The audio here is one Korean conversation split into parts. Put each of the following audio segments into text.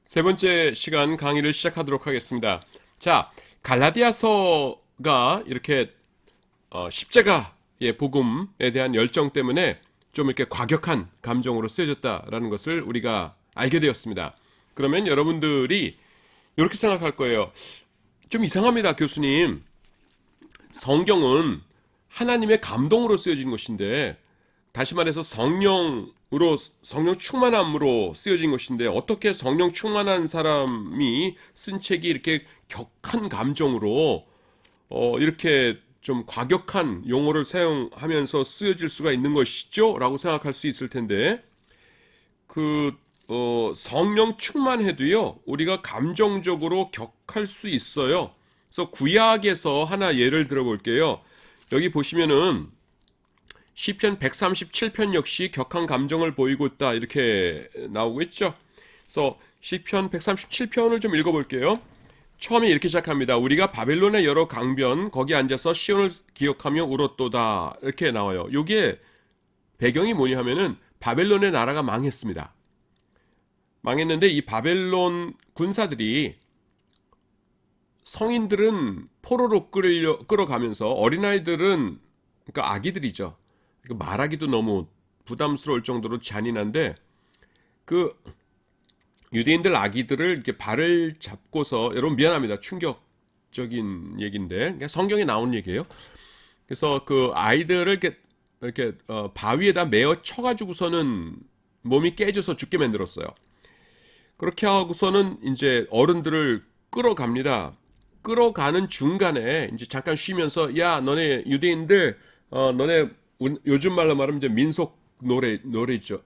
세 번째 시간 강의를 시작하도록 하겠습니다. 자, 갈라디아서가 이렇게 십자가의 복음에 대한 열정 때문에 좀 이렇게 과격한 감정으로 쓰여졌다라는 것을 우리가 알게 되었습니다. 그러면 여러분들이 이렇게 생각할 거예요. 좀 이상합니다, 교수님. 성경은 하나님의 감동으로 쓰여진 것인데, 다시 말해서 성령 충만함으로 쓰여진 것인데, 어떻게 성령 충만한 사람이 쓴 책이 이렇게 격한 감정으로 이렇게 좀 과격한 용어를 사용하면서 쓰여질 수가 있는 것이죠? 라고 생각할 수 있을 텐데, 성령 충만해도요, 우리가 감정적으로 격할 수 있어요. 그래서 구약에서 하나 예를 들어 볼게요. 여기 보시면은 시편 137편 역시 격한 감정을 보이고 있다 이렇게 나오고 있죠. 그래서 시편 137편을 좀 읽어볼게요. 처음에 이렇게 시작합니다. 우리가 바벨론의 여러 강변 거기 앉아서 시온을 기억하며 울었도다 이렇게 나와요. 요게 배경이 뭐냐 하면은 바벨론의 나라가 망했습니다. 망했는데 이 바벨론 군사들이 성인들은 포로로 끌어가면서 어린아이들은, 그러니까 아기들이죠. 말하기도 너무 부담스러울 정도로 잔인한데, 그 유대인들 아기들을 이렇게 발을 잡고서, 여러분 미안합니다. 충격적인 얘기인데 성경에 나온 얘기예요. 그래서 그 아이들을 이렇게 바위에다 메어 쳐가지고서는 몸이 깨져서 죽게 만들었어요. 그렇게 하고서는 이제 어른들을 끌어갑니다. 끌어가는 중간에 이제 잠깐 쉬면서, 야, 너네 유대인들, 너네 요즘 말로 말하면 이제 민속 노래죠.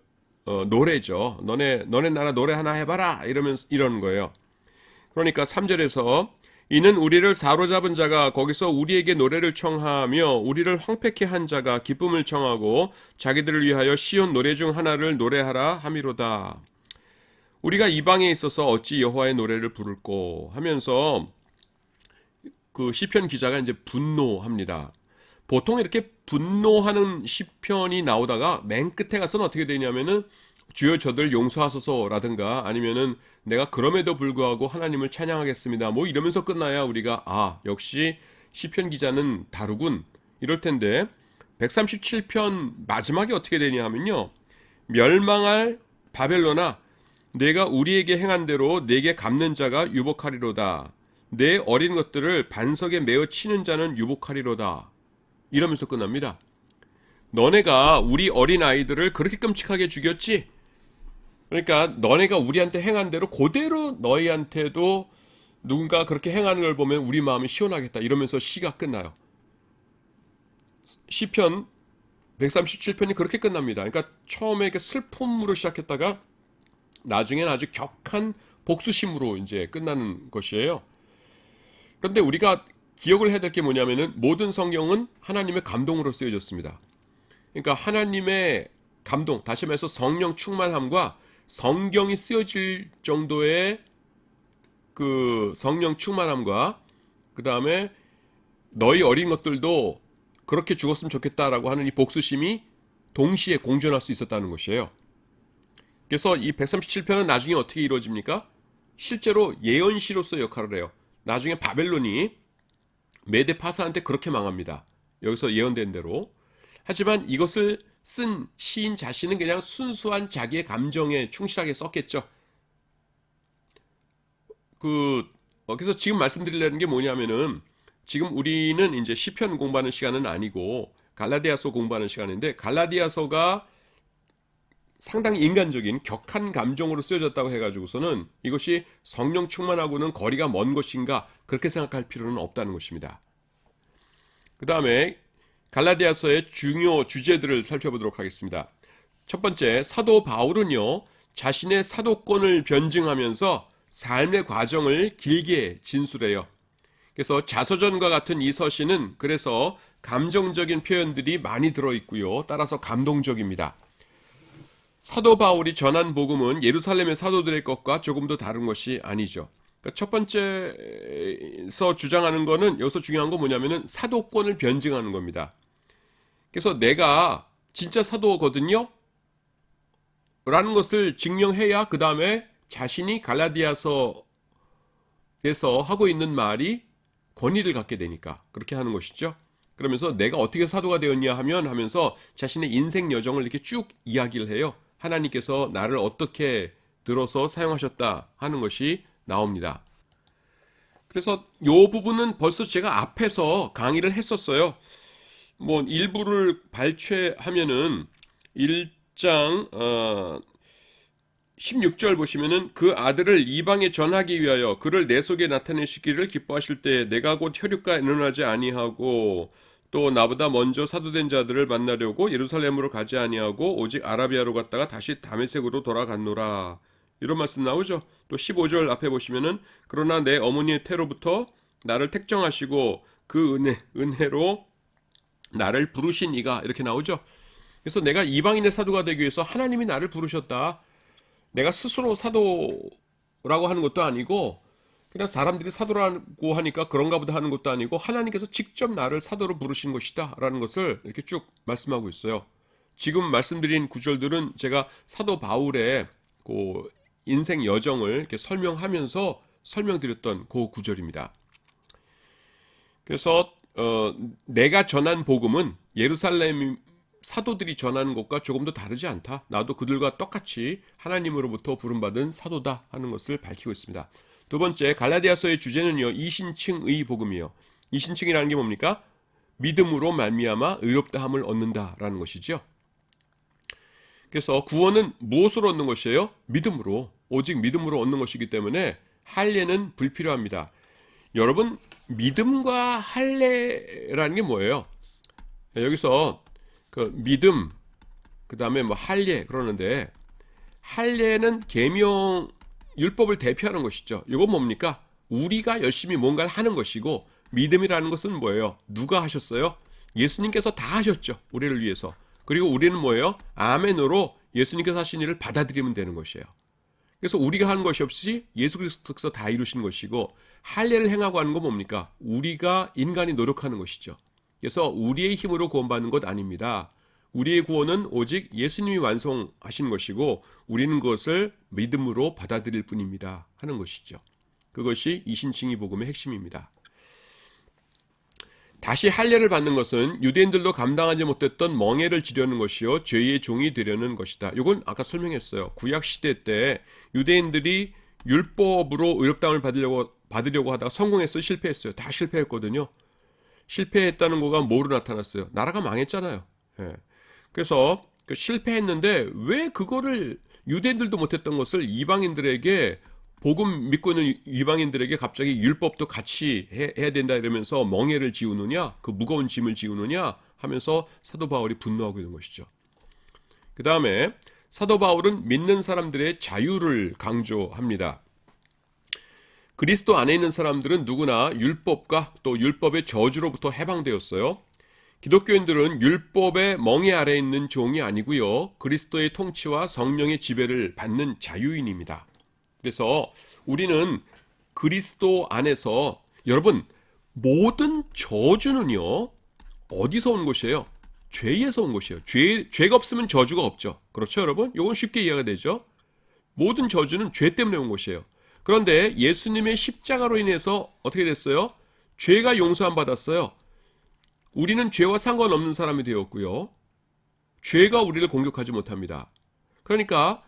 노래죠. 너네 나라 노래 하나 해봐라. 이러면서 이러는 거예요. 그러니까 3절에서 이는 우리를 사로잡은 자가 거기서 우리에게 노래를 청하며 우리를 황폐케 한 자가 기쁨을 청하고 자기들을 위하여 시온 노래 중 하나를 노래하라 함이로다. 우리가 이방에 있어서 어찌 여호와의 노래를 부를꼬 하면서 그 시편 기자가 이제 분노합니다. 보통 이렇게 분노하는 시편이 나오다가 맨 끝에 가서는 어떻게 되냐면은 주여 저들 용서하소서라든가 아니면은 내가 그럼에도 불구하고 하나님을 찬양하겠습니다. 뭐 이러면서 끝나야 우리가 역시 시편 기자는 다르군 이럴 텐데 137편 마지막에 어떻게 되냐 하면요. 멸망할 바벨론아 내가 우리에게 행한 대로 내게 갚는 자가 유복하리로다. 내 어린 것들을 반석에 메어 치는 자는 유복하리로다. 이러면서 끝납니다. 너네가 우리 어린 아이들을 그렇게 끔찍하게 죽였지? 그러니까 너네가 우리한테 행한 대로 그대로 너희한테도 누군가 그렇게 행하는 걸 보면 우리 마음이 시원하겠다. 이러면서 시가 끝나요. 시편 137편이 그렇게 끝납니다. 그러니까 처음에 이렇게 슬픔으로 시작했다가 나중엔 아주 격한 복수심으로 이제 끝나는 것이에요. 그런데 우리가 기억을 해야 될 게 뭐냐면은 모든 성경은 하나님의 감동으로 쓰여졌습니다. 그러니까 하나님의 감동, 다시 말해서 성령 충만함과 성경이 쓰여질 정도의 그 성령 충만함과 그 다음에 너희 어린 것들도 그렇게 죽었으면 좋겠다라고 하는 이 복수심이 동시에 공존할 수 있었다는 것이에요. 그래서 이 137편은 나중에 어떻게 이루어집니까? 실제로 예언시로서 역할을 해요. 나중에 바벨론이 메데 파사한테 그렇게 망합니다. 여기서 예언된 대로. 하지만 이것을 쓴 시인 자신은 그냥 순수한 자기의 감정에 충실하게 썼겠죠. 그래서 지금 말씀드리려는 게 뭐냐면은 지금 우리는 이제 시편 공부하는 시간은 아니고 갈라디아서 공부하는 시간인데 갈라디아서가 상당히 인간적인 격한 감정으로 쓰여졌다고 해가지고서는 이것이 성령 충만하고는 거리가 먼 것인가 그렇게 생각할 필요는 없다는 것입니다. 그 다음에 갈라디아서의 중요 주제들을 살펴보도록 하겠습니다. 첫 번째, 사도 바울은요 자신의 사도권을 변증하면서 삶의 과정을 길게 진술해요. 그래서 자서전과 같은 이 서신은 그래서 감정적인 표현들이 많이 들어있고요. 따라서 감동적입니다. 사도 바울이 전한 복음은 예루살렘의 사도들의 것과 조금도 다른 것이 아니죠. 그러니까 첫 번째서 주장하는 거는 여기서 중요한 건 뭐냐면은 사도권을 변증하는 겁니다. 그래서 내가 진짜 사도거든요? 라는 것을 증명해야 그 다음에 자신이 갈라디아서에서 하고 있는 말이 권위를 갖게 되니까 그렇게 하는 것이죠. 그러면서 내가 어떻게 사도가 되었냐 하면서 자신의 인생 여정을 이렇게 쭉 이야기를 해요. 하나님께서 나를 어떻게 들어서 사용하셨다 하는 것이 나옵니다. 그래서 이 부분은 벌써 제가 앞에서 강의를 했었어요. 뭐 일부를 발췌하면은 1장 16절 보시면은 그 아들을 이방에 전하기 위하여 그를 내 속에 나타내시기를 기뻐하실 때 내가 곧 혈육과 의논하지 아니하고 또 나보다 먼저 사도된 자들을 만나려고 예루살렘으로 가지 아니하고 오직 아라비아로 갔다가 다시 다메섹으로 돌아갔노라. 이런 말씀 나오죠. 또 15절 앞에 보시면은 그러나 내 어머니의 태로부터 나를 택정하시고 그 은혜로 나를 부르신 이가 이렇게 나오죠. 그래서 내가 이방인의 사도가 되기 위해서 하나님이 나를 부르셨다. 내가 스스로 사도라고 하는 것도 아니고 그냥 사람들이 사도라고 하니까 그런가 보다 하는 것도 아니고 하나님께서 직접 나를 사도로 부르신 것이다 라는 것을 이렇게 쭉 말씀하고 있어요. 지금 말씀드린 구절들은 제가 사도 바울의 그 인생 여정을 이렇게 설명하면서 설명드렸던 그 구절입니다. 그래서 내가 전한 복음은 예루살렘 사도들이 전하는 것과 조금 더 다르지 않다. 나도 그들과 똑같이 하나님으로부터 부름받은 사도다 하는 것을 밝히고 있습니다. 두 번째, 갈라디아서의 주제는요, 이신층의 복음이요. 이신층이라는 게 뭡니까? 믿음으로 말미암아 의롭다함을 얻는다라는 것이죠. 그래서 구원은 무엇으로 얻는 것이에요? 믿음으로, 오직 믿음으로 얻는 것이기 때문에 할례는 불필요합니다. 여러분, 믿음과 할례라는 게 뭐예요? 여기서 그 믿음, 그 다음에 뭐 할례 그러는데 할례는 계명 율법을 대표하는 것이죠. 이건 뭡니까? 우리가 열심히 뭔가를 하는 것이고 믿음이라는 것은 뭐예요? 누가 하셨어요? 예수님께서 다 하셨죠. 우리를 위해서. 그리고 우리는 뭐예요? 아멘으로 예수님께서 하신 일을 받아들이면 되는 것이에요. 그래서 우리가 하는 것이 없이 예수 그리스도께서 다 이루신 것이고 할례를 행하고 하는 건 뭡니까? 우리가 인간이 노력하는 것이죠. 그래서 우리의 힘으로 구원받는 것 아닙니다. 우리의 구원은 오직 예수님이 완성하신 것이고 우리는 그것을 믿음으로 받아들일 뿐입니다 하는 것이죠. 그것이 이신칭의 복음의 핵심입니다. 다시 할례를 받는 것은 유대인들도 감당하지 못했던 멍에를 지려는 것이요 죄의 종이 되려는 것이다. 이건 아까 설명했어요. 구약 시대 때 유대인들이 율법으로 의롭다함을 받으려고 하다가 성공했어요? 실패했어요? 다 실패했거든요. 실패했다는 거가 뭐로 나타났어요? 나라가 망했잖아요. 예. 그래서 실패했는데 왜 그거를 유대인들도 못했던 것을 이방인들에게 복음 믿고 있는 이방인들에게 갑자기 율법도 같이 해야 된다 이러면서 멍에를 지우느냐, 그 무거운 짐을 지우느냐 하면서 사도 바울이 분노하고 있는 것이죠. 그 다음에 사도 바울은 믿는 사람들의 자유를 강조합니다. 그리스도 안에 있는 사람들은 누구나 율법과 또 율법의 저주로부터 해방되었어요. 기독교인들은 율법의 멍에 아래 있는 종이 아니고요. 그리스도의 통치와 성령의 지배를 받는 자유인입니다. 그래서 우리는 그리스도 안에서 여러분 모든 저주는요. 어디서 온 것이에요? 죄에서 온 것이에요. 죄가 없으면 저주가 없죠. 그렇죠, 여러분? 이건 쉽게 이해가 되죠. 모든 저주는 죄 때문에 온 것이에요. 그런데 예수님의 십자가로 인해서 어떻게 됐어요? 죄가 용서함 받았어요. 우리는 죄와 상관없는 사람이 되었고요. 죄가 우리를 공격하지 못합니다. 그러니까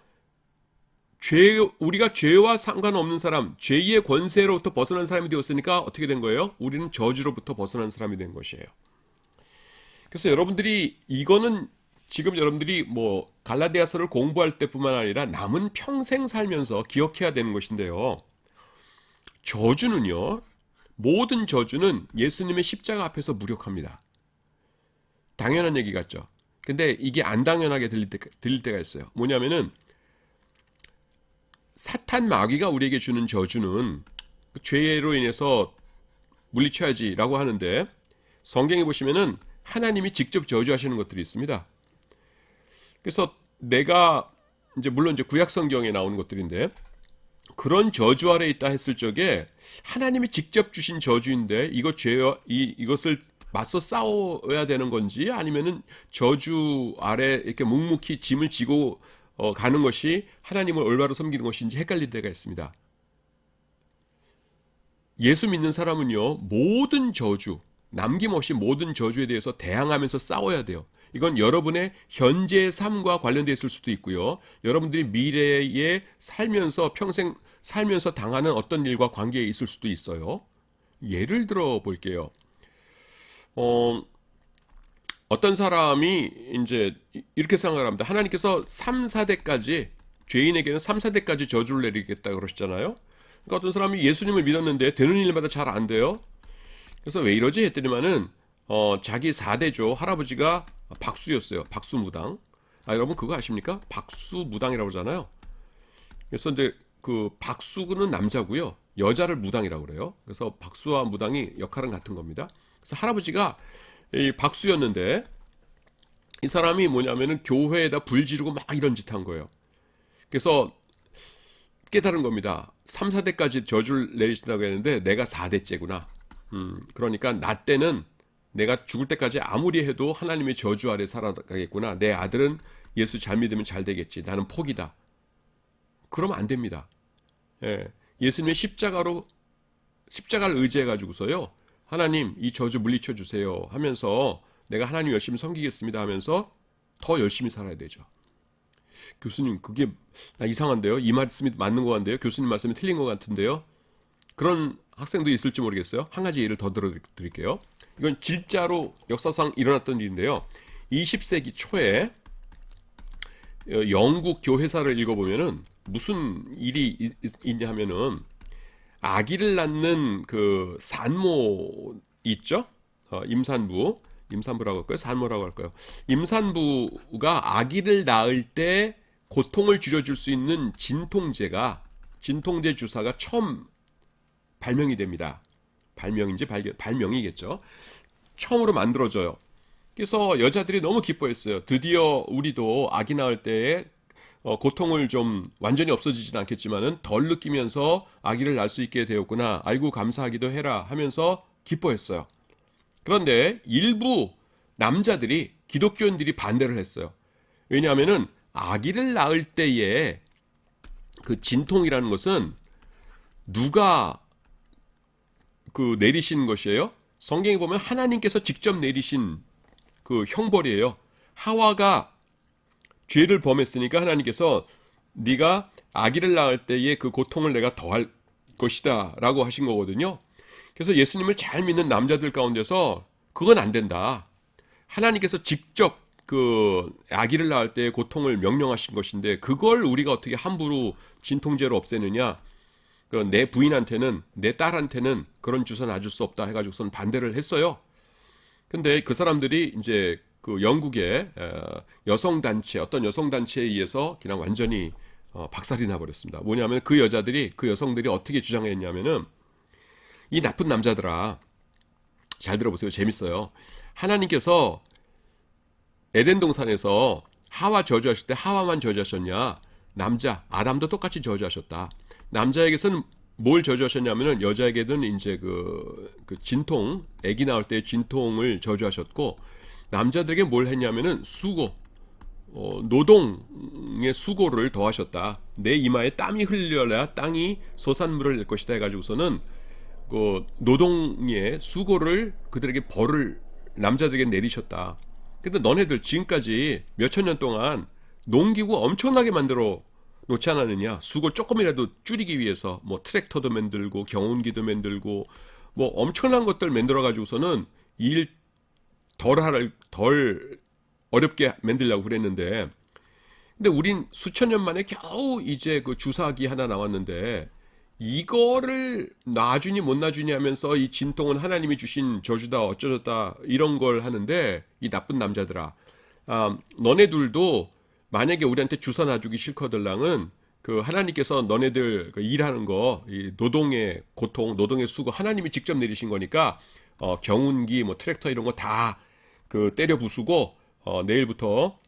우리가 죄와 상관없는 사람, 죄의 권세로부터 벗어난 사람이 되었으니까 어떻게 된 거예요? 우리는 저주로부터 벗어난 사람이 된 것이에요. 그래서 여러분들이 이거는 지금 여러분들이 뭐 갈라디아서를 공부할 때뿐만 아니라 남은 평생 살면서 기억해야 되는 것인데요. 저주는요. 모든 저주는 예수님의 십자가 앞에서 무력합니다. 당연한 얘기 같죠. 근데 이게 안 당연하게 들릴 때가 있어요. 뭐냐면은 사탄 마귀가 우리에게 주는 저주는 그 죄로 인해서 물리쳐야지라고 하는데 성경에 보시면은 하나님이 직접 저주하시는 것들이 있습니다. 그래서 내가 물론 구약 성경에 나오는 것들인데 그런 저주 아래 있다 했을 적에 하나님이 직접 주신 저주인데 이것을 맞서 싸워야 되는 건지 아니면은 저주 아래 이렇게 묵묵히 짐을 지고 가는 것이 하나님을 올바로 섬기는 것인지 헷갈릴 때가 있습니다. 예수 믿는 사람은요, 모든 저주, 남김없이 모든 저주에 대해서 대항하면서 싸워야 돼요. 이건 여러분의 현재의 삶과 관련되어 있을 수도 있고요. 여러분들이 미래에 살면서 평생 살면서 당하는 어떤 일과 관계에 있을 수도 있어요. 예를 들어 볼게요. 어떤 사람이 이제 이렇게 생각을 합니다. 하나님께서 3, 4대까지 죄인에게는 3, 4대까지 저주를 내리겠다 그러시잖아요. 그러니까 어떤 사람이 예수님을 믿었는데 되는 일마다 잘 안 돼요. 그래서 왜 이러지 했더니만은 자기 4대죠. 할아버지가 박수였어요. 박수무당. 여러분 그거 아십니까? 박수무당이라고 그러잖아요. 그래서 이제 그 박수는 남자고요. 여자를 무당이라고 그래요. 그래서 박수와 무당이 역할은 같은 겁니다. 그래서 할아버지가 이 박수였는데 이 사람이 뭐냐면은 교회에다 불 지르고 막 이런 짓 한 거예요. 그래서 깨달은 겁니다. 3, 4대까지 저주를 내리신다고 했는데 내가 4대째구나. 그러니까 나 때는 내가 죽을 때까지 아무리 해도 하나님의 저주 아래 살아가겠구나. 내 아들은 예수 잘 믿으면 잘 되겠지. 나는 포기다. 그러면 안 됩니다. 예, 예수님의 십자가를 의지해 가지고서요. 하나님 이 저주 물리쳐 주세요 하면서 내가 하나님 열심히 섬기겠습니다 하면서 더 열심히 살아야 되죠. 교수님 그게 이상한데요. 이 말씀이 맞는 것 같은데요. 교수님 말씀이 틀린 것 같은데요. 그런 학생도 있을지 모르겠어요. 한 가지 예를 더 들어드릴게요. 이건 진짜로 역사상 일어났던 일인데요. 20세기 초에 영국 교회사를 읽어보면은 무슨 일이 있냐 하면은 아기를 낳는 그 산모 있죠? 임산부라고 할까요? 산모라고 할까요? 임산부가 아기를 낳을 때 고통을 줄여줄 수 있는 진통제 주사가 처음 발명이 됩니다. 발명이겠죠. 처음으로 만들어져요. 그래서 여자들이 너무 기뻐했어요. 드디어 우리도 아기 낳을 때에 고통을 좀 완전히 없어지진 않겠지만은 덜 느끼면서 아기를 낳을 수 있게 되었구나. 아이고 감사하기도 해라 하면서 기뻐했어요. 그런데 일부 남자들이 기독교인들이 반대를 했어요. 왜냐하면은 아기를 낳을 때의 그 진통이라는 것은 누가 그 내리신 것이에요? 성경에 보면 하나님께서 직접 내리신 그 형벌이에요. 하와가 죄를 범했으니까 하나님께서 네가 아기를 낳을 때의 그 고통을 내가 더할 것이다 라고 하신 거거든요. 그래서 예수님을 잘 믿는 남자들 가운데서 그건 안 된다. 하나님께서 직접 그 아기를 낳을 때의 고통을 명령하신 것인데 그걸 우리가 어떻게 함부로 진통제로 없애느냐. 내 부인한테는 내 딸한테는 그런 주사 놔줄 수 없다 해가지고선 반대를 했어요. 근데 그 사람들이 이제 그 영국의 어떤 여성 단체에 의해서 그냥 완전히 박살이 나버렸습니다. 뭐냐면 그 여성들이 어떻게 주장했냐면은 이 나쁜 남자들아 잘 들어보세요. 재밌어요. 하나님께서 에덴 동산에서 하와 저주하실 때 하와만 저주하셨냐? 남자 아담도 똑같이 저주하셨다. 남자에게서는 뭘 저주하셨냐면은 여자에게는 이제 그 진통, 아기 낳을 때 진통을 저주하셨고 남자들에게 뭘 했냐면은 수고, 노동의 수고를 더하셨다. 내 이마에 땀이 흘려야 땅이 소산물을 낼 것이다 해가지고서는 그 노동의 수고를 그들에게 벌을 남자들에게 내리셨다. 근데 너네들 지금까지 몇천 년 동안 농기구 엄청나게 만들어 놓지 않았느냐? 수고 조금이라도 줄이기 위해서 뭐 트랙터도 만들고 경운기도 만들고 뭐 엄청난 것들 만들어 가지고서는 일 덜 어렵게 만들려고 그랬는데 근데 우린 수천 년 만에 겨우 이제 그 주사기 하나 나왔는데 이거를 놔주니 못 놔주니 하면서 이 진통은 하나님이 주신 저주다 어쩌졌다 이런 걸 하는데 이 나쁜 남자들아 너네들도 만약에 우리한테 주사 놔주기 싫거들랑은 그 하나님께서 너네들 그 일하는 거 이 노동의 고통 노동의 수고 하나님이 직접 내리신 거니까 경운기 뭐 트랙터 이런 거 다 그 때려 부수고 내일부터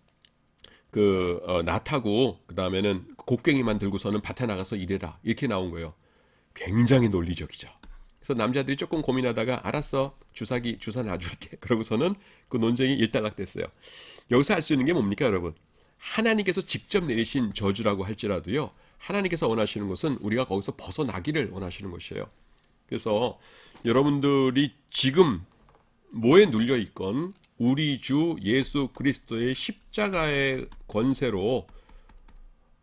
나 타고 그 다음에는 곡괭이만 들고서는 밭에 나가서 일해라 이렇게 나온 거예요. 굉장히 논리적이죠. 그래서 남자들이 조금 고민하다가 알았어 주사 놔줄게 그러고서는 그 논쟁이 일단락됐어요. 여기서 알 수 있는 게 뭡니까 여러분? 하나님께서 직접 내리신 저주라고 할지라도요, 하나님께서 원하시는 것은 우리가 거기서 벗어나기를 원하시는 것이에요. 그래서 여러분들이 지금 뭐에 눌려 있건 우리 주 예수 그리스도의 십자가의 권세로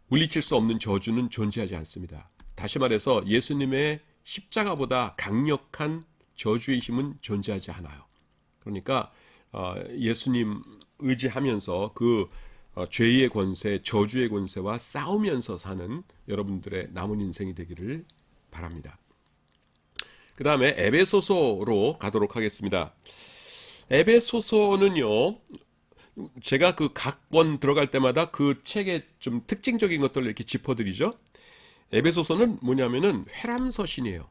물리칠 수 없는 저주는 존재하지 않습니다. 다시 말해서 예수님의 십자가보다 강력한 저주의 힘은 존재하지 않아요. 그러니까 예수님 의지하면서 그 죄의 권세, 저주의 권세와 싸우면서 사는 여러분들의 남은 인생이 되기를 바랍니다. 그 다음에 에베소서로 가도록 하겠습니다. 에베소서는요, 제가 그 각 번 들어갈 때마다 그 책의 좀 특징적인 것들을 이렇게 짚어드리죠. 에베소서는 뭐냐면은 회람서신이에요.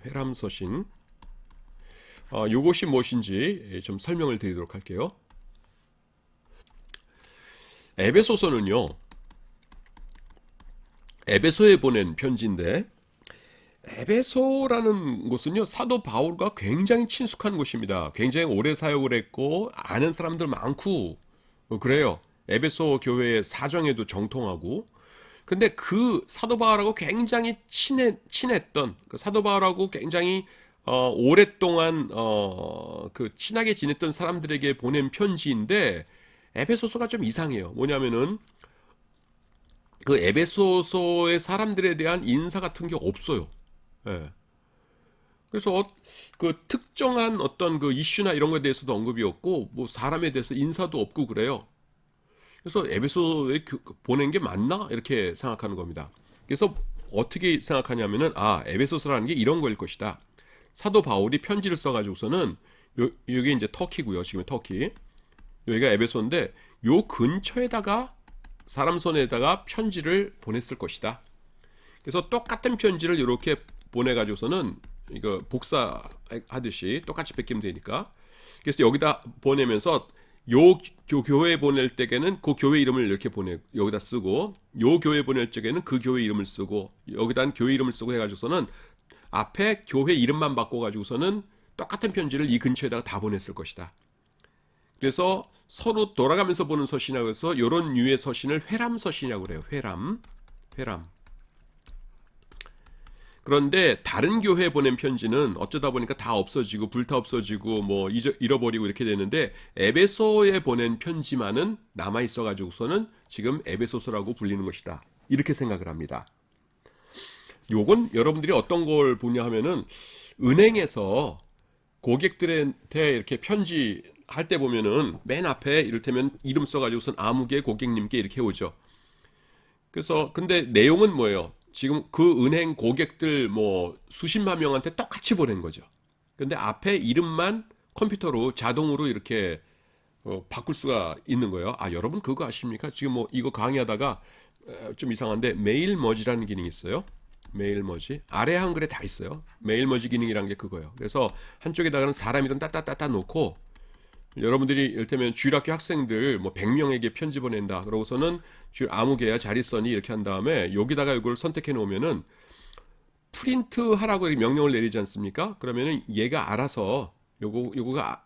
회람서신. 요것이 무엇인지 좀 설명을 드리도록 할게요. 에베소서는요, 에베소에 보낸 편지인데, 에베소라는 곳은요, 사도 바울과 굉장히 친숙한 곳입니다. 굉장히 오래 사역을 했고 아는 사람들 많고 그래요. 에베소 교회의 사정에도 정통하고. 근데 그 사도 바울하고 굉장히 친했던 그 사도 바울하고 굉장히 오랫동안 그 친하게 지냈던 사람들에게 보낸 편지인데, 에베소서가 좀 이상해요. 뭐냐면은 그 에베소서의 사람들에 대한 인사 같은 게 없어요. 예. 그래서 그 특정한 어떤 그 이슈나 이런 거에 대해서도 언급이 없고 뭐 사람에 대해서 인사도 없고 그래요. 그래서 에베소에 보낸 게 맞나? 이렇게 생각하는 겁니다. 그래서 어떻게 생각하냐면은 에베소서라는 게 이런 거일 것이다. 사도 바울이 편지를 써가지고서는 여기 이제 터키고요. 지금 터키. 여기가 에베소인데 요 근처에다가 사람 손에다가 편지를 보냈을 것이다. 그래서 똑같은 편지를 이렇게 보내가지고서는 이거 복사하듯이 똑같이 베끼면 되니까. 그래서 여기다 보내면서 요 교회 보낼 때에는 그 교회 이름을 이렇게 여기다 쓰고, 요 교회 보낼 적에는 그 교회 이름을 쓰고, 여기다 교회 이름을 쓰고 해가지고서는 앞에 교회 이름만 바꿔가지고서는 똑같은 편지를 이 근처에다가 다 보냈을 것이다. 그래서 서로 돌아가면서 보는 서신이라고 해서 이런 류의 서신을 회람서신이라고 그래요. 회람. 그런데 다른 교회에 보낸 편지는 어쩌다 보니까 다 없어지고 불타 없어지고 뭐 잃어버리고 이렇게 되는데, 에베소에 보낸 편지만은 남아 있어가지고서는 지금 에베소서라고 불리는 것이다. 이렇게 생각을 합니다. 요건 여러분들이 어떤 걸 보냐 하면은 은행에서 고객들한테 이렇게 편지 할 때 보면은 맨 앞에 이를테면 이름 써가지고선 아무개 고객님께 이렇게 오죠. 그래서 근데 내용은 뭐예요? 지금 그 은행 고객들 뭐 수십만 명한테 똑같이 보낸 거죠. 근데 앞에 이름만 컴퓨터로 자동으로 이렇게 바꿀 수가 있는 거예요. 여러분 그거 아십니까? 지금 뭐 이거 강의하다가 좀 이상한데 메일 머지라는 기능이 있어요. 메일 머지. 아래 한글에 다 있어요. 메일 머지 기능이란 게 그거예요. 그래서 한쪽에다가는 사람이든 따따따따 놓고, 여러분들이 이를테면 주일학교 학생들 뭐 100명에게 편지 보낸다. 그러고서는 아무개야 잘 있었니 이렇게 한 다음에 여기다가 이걸 선택해 놓으면은 프린트 하라고 명령을 내리지 않습니까? 그러면은 얘가 알아서 요거가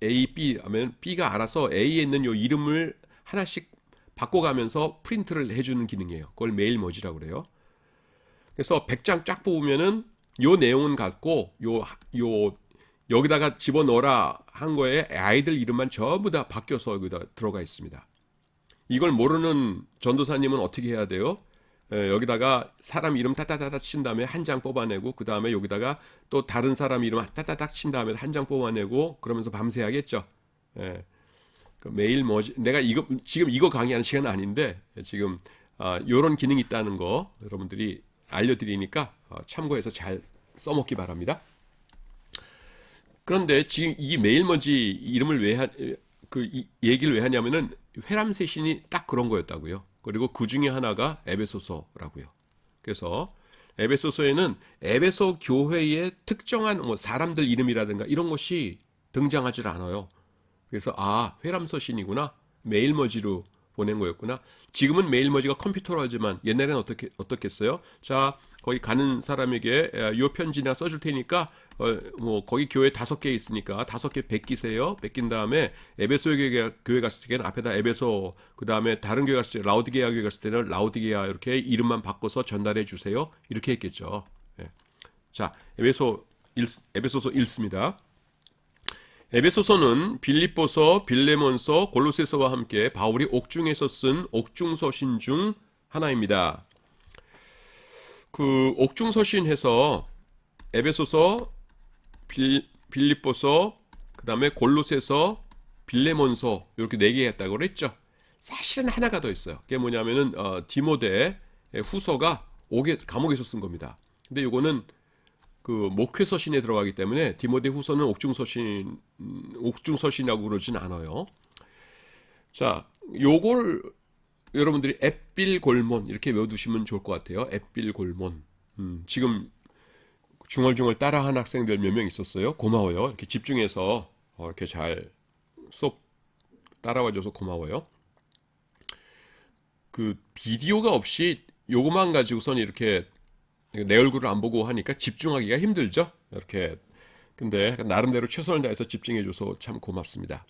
A, B 하면 B가 알아서 A에 있는 요 이름을 하나씩 바꿔가면서 프린트를 해주는 기능이에요. 그걸 메일 머지라고 그래요. 그래서 100장 쫙 뽑으면은 요 내용은 같고 여기다가 집어넣어라 한 거에 아이들 이름만 전부 다 바뀌어서 여기다 들어가 있습니다. 이걸 모르는 전도사님은 어떻게 해야 돼요? 여기다가 사람 이름 따따따따 친 다음에 한 장 뽑아내고, 그 다음에 여기다가 또 다른 사람 이름 따따따 친 다음에 한 장 뽑아내고, 그러면서 밤새 하겠죠. 그 메일 뭐지? 내가 지금 이거 강의하는 시간은 아닌데 지금 이런 기능이 있다는 거 여러분들이 알려드리니까 참고해서 잘 써먹기 바랍니다. 그런데 지금 이 메일머지 이름을 얘기를 왜 하냐면은 회람세신이 딱 그런 거였다고요. 그리고 그 중에 하나가 에베소서라고요. 그래서 에베소서에는 에베소 교회의 특정한 뭐 사람들 이름이라든가 이런 것이 등장하지 않아요. 그래서 회람서신이구나. 메일머지로 보낸 거였구나. 지금은 메일머지가 컴퓨터로 하지만 옛날에는 어떻겠어요? 자, 거기 가는 사람에게 요 편지나 써줄 테니까 뭐 거기 교회 5개 있으니까 5개 베끼세요. 베낀 다음에 에베소 교회 갔을 때는 앞에다 에베소, 그 다음에 다른 교회 갔을 때 라우디게아 교회 갔을 때는 라우디게아 이렇게 이름만 바꿔서 전달해 주세요. 이렇게 했겠죠. 예. 자, 에베소서 1습니다. 에베소서는 빌립보서, 빌레몬서, 골로새서와 함께 바울이 옥중에서 쓴 옥중서신 중 하나입니다. 그 옥중서신 해서 에베소서, 빌립보서, 그 다음에 골로새서, 빌레몬서 이렇게 4개 했다고 그랬죠. 사실은 하나가 더 있어요. 그게 뭐냐면은 디모데 후서가 감옥에서 쓴 겁니다. 근데 이거는 그 목회서신에 들어가기 때문에 디모데 후서는 옥중서신이라고 그러진 않아요. 자, 요걸 여러분들이 앳빌골몬 이렇게 외워두시면 좋을 것 같아요. 앳빌골몬. 지금 중얼중얼 따라한 학생들 몇 명 있었어요. 고마워요. 이렇게 집중해서 이렇게 잘 수업 따라와줘서 고마워요. 그 비디오가 없이 요거만 가지고선 이렇게 내 얼굴을 안 보고 하니까 집중하기가 힘들죠. 이렇게. 근데 나름대로 최선을 다해서 집중해줘서 참 고맙습니다.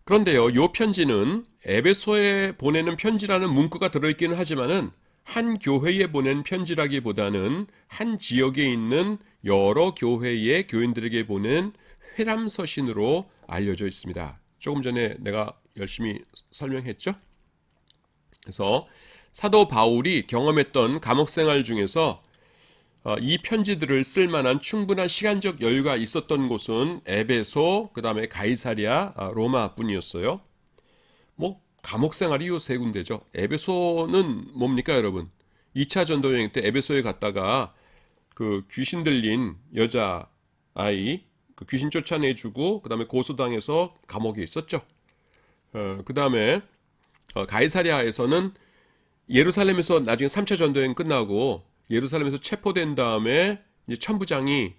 그런데요, 요 편지는 에베소에 보내는 편지라는 문구가 들어있기는 하지만은 한 교회에 보낸 편지라기보다는 한 지역에 있는 여러 교회의 교인들에게 보낸 회람서신으로 알려져 있습니다. 조금 전에 내가 열심히 설명했죠? 그래서 사도 바울이 경험했던 감옥 생활 중에서 이 편지들을 쓸 만한 충분한 시간적 여유가 있었던 곳은 에베소, 그 다음에 가이사랴, 로마뿐이었어요. 뭐 감옥 생활이 요 3군데죠. 에베소는 뭡니까 여러분? 2차 전도 여행 때 에베소에 갔다가 그 귀신 들린 여자 아이 그 귀신 쫓아내주고 그 다음에 고소당해서 감옥에 있었죠. 그 다음에 가이사랴에서는 예루살렘에서 나중에 3차 전도여행 끝나고 예루살렘에서 체포된 다음에 이제 천부장이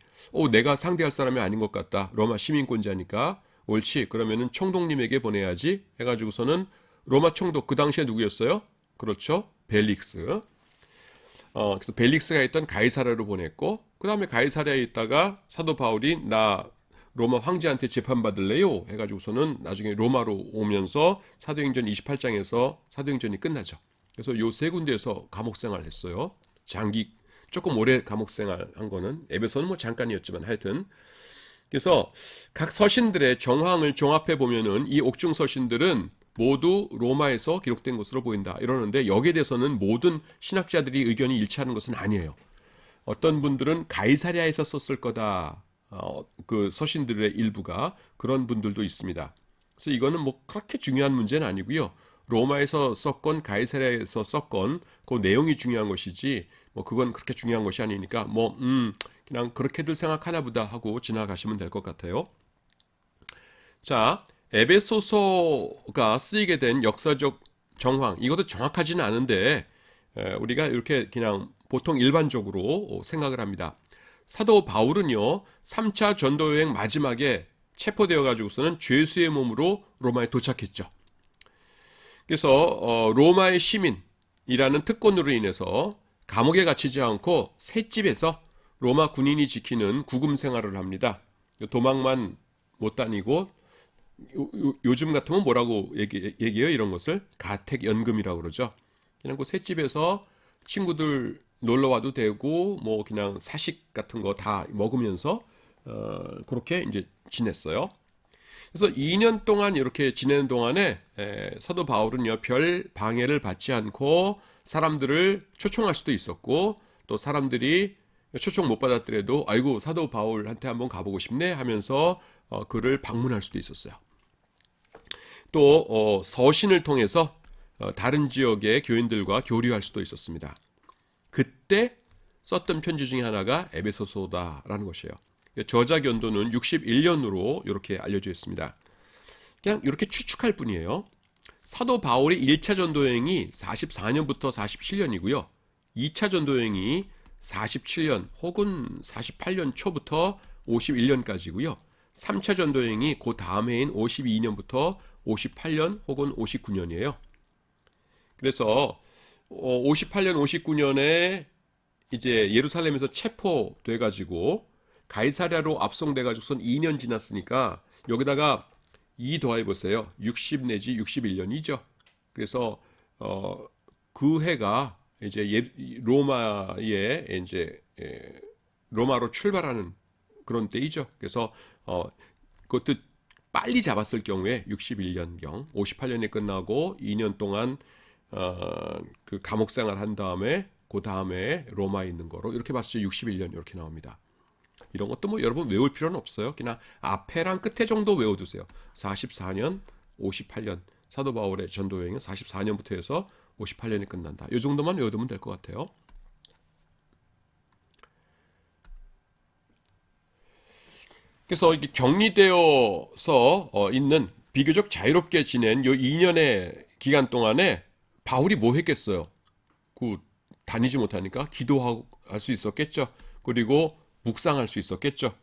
내가 상대할 사람이 아닌 것 같다. 로마 시민권자니까 옳지. 그러면은 총독님에게 보내야지 해가지고서는 로마 총독 그 당시에 누구였어요? 그렇죠. 벨릭스. 그래서 벨릭스가 있던 가이사랴로 보냈고 그 다음에 가이사랴에 있다가 사도 바울이 나 로마 황제한테 재판받을래요 해가지고서는 나중에 로마로 오면서 사도행전 28장에서 사도행전이 끝나죠. 그래서 요 3군데에서 감옥생활을 했어요. 조금 오래 감옥생활 한 거는 에베소는 뭐 잠깐이었지만 하여튼 그래서 각 서신들의 정황을 종합해 보면은 이 옥중 서신들은 모두 로마에서 기록된 것으로 보인다 이러는데 여기에 대해서는 모든 신학자들이 의견이 일치하는 것은 아니에요. 어떤 분들은 가이사랴에서 썼을 거다. 그 서신들의 일부가 그런 분들도 있습니다. 그래서 이거는 뭐 그렇게 중요한 문제는 아니고요. 로마에서 썼건 가이사랴에서 썼건 그 내용이 중요한 것이지 뭐 그건 그렇게 중요한 것이 아니니까 뭐 그냥 그렇게들 생각하나 보다 하고 지나가시면 될 것 같아요. 자, 에베소서가 쓰이게 된 역사적 정황 이것도 정확하지는 않은데 우리가 이렇게 그냥 보통 일반적으로 생각을 합니다. 사도 바울은요 3차 전도여행 마지막에 체포되어 가지고서는 죄수의 몸으로 로마에 도착했죠. 그래서 로마의 시민이라는 특권으로 인해서 감옥에 갇히지 않고 셋집에서 로마 군인이 지키는 구금 생활을 합니다. 도망만 못 다니고 요즘 같으면 뭐라고 얘기해요? 이런 것을 가택연금이라고 그러죠. 그냥 그 셋집에서 친구들 놀러 와도 되고 뭐 그냥 사식 같은 거 다 먹으면서 그렇게 이제 지냈어요. 그래서 2년 동안 이렇게 지내는 동안에 사도 바울은요 별 방해를 받지 않고 사람들을 초청할 수도 있었고 또 사람들이 초청 못 받았더라도 아이고 사도 바울한테 한번 가보고 싶네 하면서 그를 방문할 수도 있었어요. 또 서신을 통해서 다른 지역의 교인들과 교류할 수도 있었습니다. 그때 썼던 편지 중에 하나가 에베소서다라는 것이에요. 저작 연도는 61년으로 이렇게 알려져 있습니다. 그냥 이렇게 추측할 뿐이에요. 사도 바울의 1차 전도여행이 44년부터 47년이고요. 2차 전도여행이 47년 혹은 48년 초부터 51년까지고요. 3차 전도여행이 그 다음 해인 52년부터 58년 혹은 59년이에요. 그래서 58년, 59년에 이제 예루살렘에서 체포돼 가지고 가이사랴로 압송돼 가지고선 2년 지났으니까 여기다가 2 더해 보세요. 60 내지 61년이죠. 그래서 그 해가 이제 로마의 이제 로마로 출발하는 그런 때이죠. 그래서 그것도 빨리 잡았을 경우에 61년경, 58년에 끝나고 2년 동안 그 감옥 생활 한 다음에 그 다음에 로마에 있는 거로 이렇게 봤을 때 61년 이렇게 나옵니다. 이런 것도 뭐 여러분 외울 필요는 없어요. 그냥 앞에랑 끝에 정도 외워두세요. 44년, 58년 사도 바울의 전도 여행은 44년부터 해서 58년이 끝난다. 이 정도만 외워두면 될 것 같아요. 그래서 이게 격리되어서 있는 비교적 자유롭게 지낸 요 2년의 기간 동안에 바울이 뭐 했겠어요? 그 다니지 못하니까 기도할 수 있었겠죠. 그리고 묵상할 수 있었겠죠.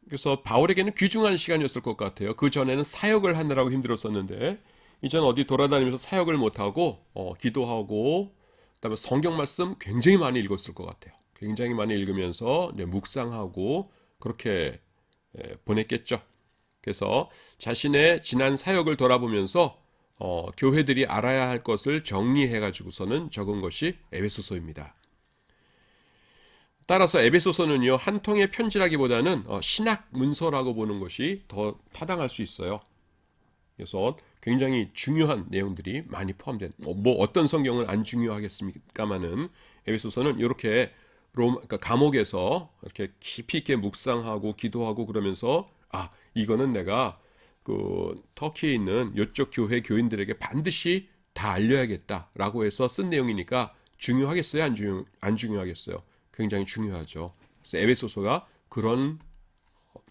그래서 바울에게는 귀중한 시간이었을 것 같아요. 그 전에는 사역을 하느라고 힘들었었는데 이제는 어디 돌아다니면서 사역을 못하고 기도하고 그다음에 성경 말씀 굉장히 많이 읽었을 것 같아요. 굉장히 많이 읽으면서 이제 묵상하고 그렇게 보냈겠죠. 그래서 자신의 지난 사역을 돌아보면서 교회들이 알아야 할 것을 정리해 가지고서는 적은 것이 에베소서입니다. 따라서 에베소서는요 한 통의 편지라기보다는 신학 문서라고 보는 것이 더 타당할 수 있어요. 그래서 굉장히 중요한 내용들이 많이 포함된 뭐 어떤 성경은 안 중요하겠습니까마는 에베소서는 이렇게 그러니까 감옥에서 이렇게 깊이 있게 묵상하고 기도하고 그러면서 이거는 내가 그 터키에 있는 이쪽 교회 교인들에게 반드시 다 알려야겠다라고 해서 쓴 내용이니까 중요하겠어요? 안 중요하겠어요? 굉장히 중요하죠. 그래서 에베소서가 그런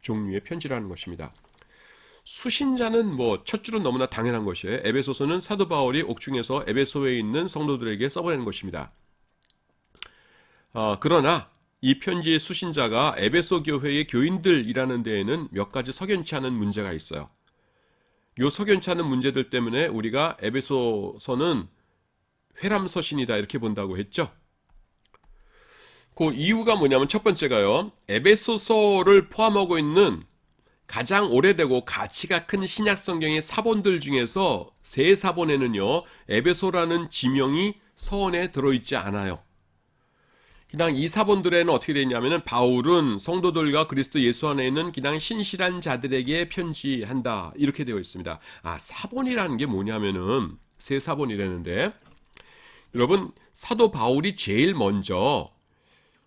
종류의 편지라는 것입니다. 수신자는 뭐 첫 줄은 너무나 당연한 것이에요. 에베소서는 사도 바울이 옥중에서 에베소에 있는 성도들에게 써보내는 것입니다. 그러나 이 편지의 수신자가 에베소 교회의 교인들이라는 데에는 몇 가지 석연치 않은 문제가 있어요. 요 석연치 않은 문제들 때문에 우리가 에베소서는 회람서신이다 이렇게 본다고 했죠. 그 이유가 뭐냐면 첫 번째가요. 에베소서를 포함하고 있는 가장 오래되고 가치가 큰 신약 성경의 사본들 중에서 세 사본에는요. 에베소라는 지명이 서원에 들어있지 않아요. 그냥 이 사본들에는 어떻게 되어 있냐면은 바울은 성도들과 그리스도 예수 안에 있는 그냥 신실한 자들에게 편지한다 이렇게 되어 있습니다. 사본이라는 게 뭐냐면은 세 사본이라는데 여러분 사도 바울이 제일 먼저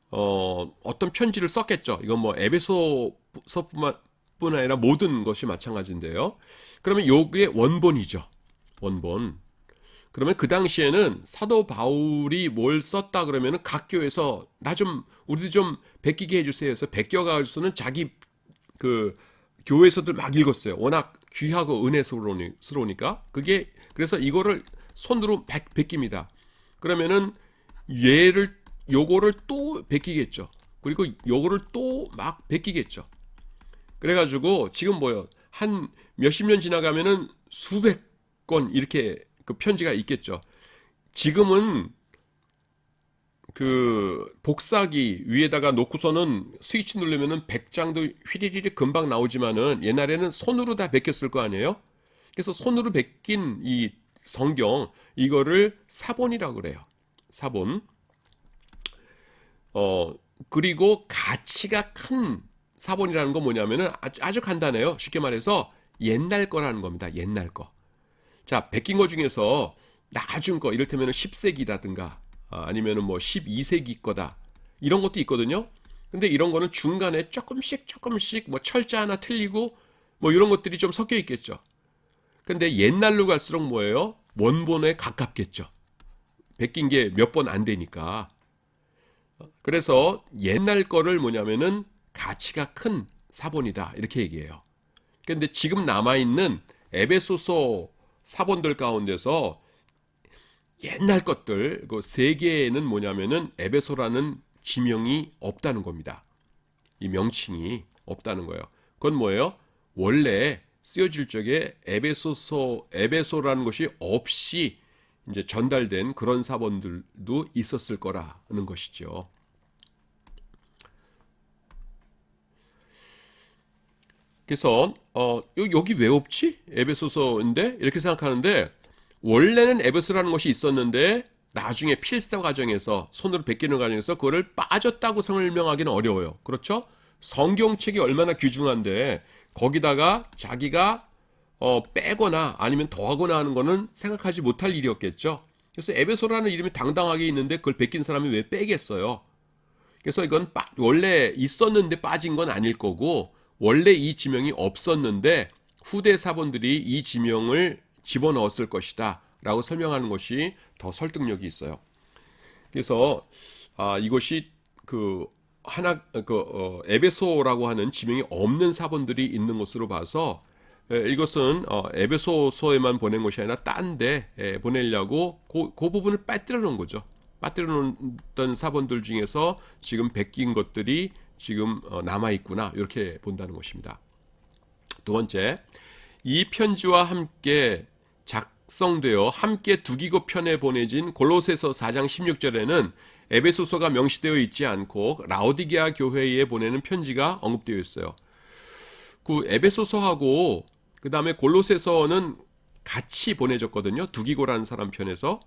어떤 편지를 썼겠죠. 이건 뭐 에베소서뿐만 아니라 모든 것이 마찬가지인데요. 그러면 요게 원본이죠. 원본. 그러면 그 당시에는 사도 바울이 뭘 썼다 그러면은 각 교회에서 우리도 좀 베끼게 해주세요 해서 베껴갈 수는 자기 그 교회에서들 막 읽었어요. 워낙 귀하고 은혜스러우니까. 그래서 이거를 손으로 베낍니다. 그러면은 요거를 또 베끼겠죠. 그리고 요거를 또 막 베끼겠죠. 그래가지고 지금 한 몇십 년 지나가면은 수백 건 이렇게 그 편지가 있겠죠. 지금은 그 복사기 위에다가 놓고서는 스위치 누르면은 100장도 휘리리리 금방 나오지만은 옛날에는 손으로 다 베꼈을 거 아니에요? 그래서 손으로 베낀 이 성경 이거를 사본이라고 그래요. 사본. 그리고 가치가 큰 사본이라는 건 뭐냐면은 아주 간단해요. 쉽게 말해서 옛날 거라는 겁니다. 옛날 거. 자, 베낀 거 중에서 나중 거, 이를테면 10세기라든가 아니면은 뭐 12세기 거다. 이런 것도 있거든요. 근데 이런 거는 중간에 조금씩 뭐 철자 하나 틀리고 뭐 이런 것들이 좀 섞여 있겠죠. 근데 옛날로 갈수록 뭐예요? 원본에 가깝겠죠. 베낀 게 몇 번 안 되니까. 그래서 옛날 거를 뭐냐면은 가치가 큰 사본이다. 이렇게 얘기해요. 근데 지금 남아있는 에베소서 사본들 가운데서 옛날 것들 그 세 개에는 뭐냐면은 에베소라는 지명이 없다는 겁니다. 이 명칭이 없다는 거예요. 그건 뭐예요? 원래 쓰여질 적에 에베소라는 것이 없이 이제 전달된 그런 사본들도 있었을 거라는 것이죠. 그래서 여기 왜 없지? 에베소서인데 이렇게 생각하는데 원래는 에베소라는 것이 있었는데 나중에 필사 과정에서 손으로 베끼는 과정에서 그거를 빠졌다고 설명하기는 어려워요. 그렇죠? 성경책이 얼마나 귀중한데 거기다가 자기가 빼거나 아니면 더하거나 하는 거는 생각하지 못할 일이었겠죠. 그래서 에베소라는 이름이 당당하게 있는데 그걸 베낀 사람이 왜 빼겠어요? 그래서 이건 원래 있었는데 빠진 건 아닐 거고 원래 이 지명이 없었는데 후대 사본들이 이 지명을 집어넣었을 것이다 라고 설명하는 것이 더 설득력이 있어요. 그래서 이것이 에베소라고 하는 지명이 없는 사본들이 있는 것으로 봐서 이것은 에베소서에만 보낸 것이 아니라 딴 데 보내려고 그 부분을 빠뜨려 놓은 거죠. 빠뜨려 놓던 사본들 중에서 지금 베낀 것들이 지금 남아있구나 이렇게 본다는 것입니다. 두 번째, 이 편지와 함께 작성되어 함께 두기고 편에 보내진 골로새서 4장 16절에는 에베소서가 명시되어 있지 않고 라오디게아 교회에 보내는 편지가 언급되어 있어요. 그 에베소서하고 그 다음에 골로새서는 같이 보내졌거든요. 두기고라는 사람 편에서.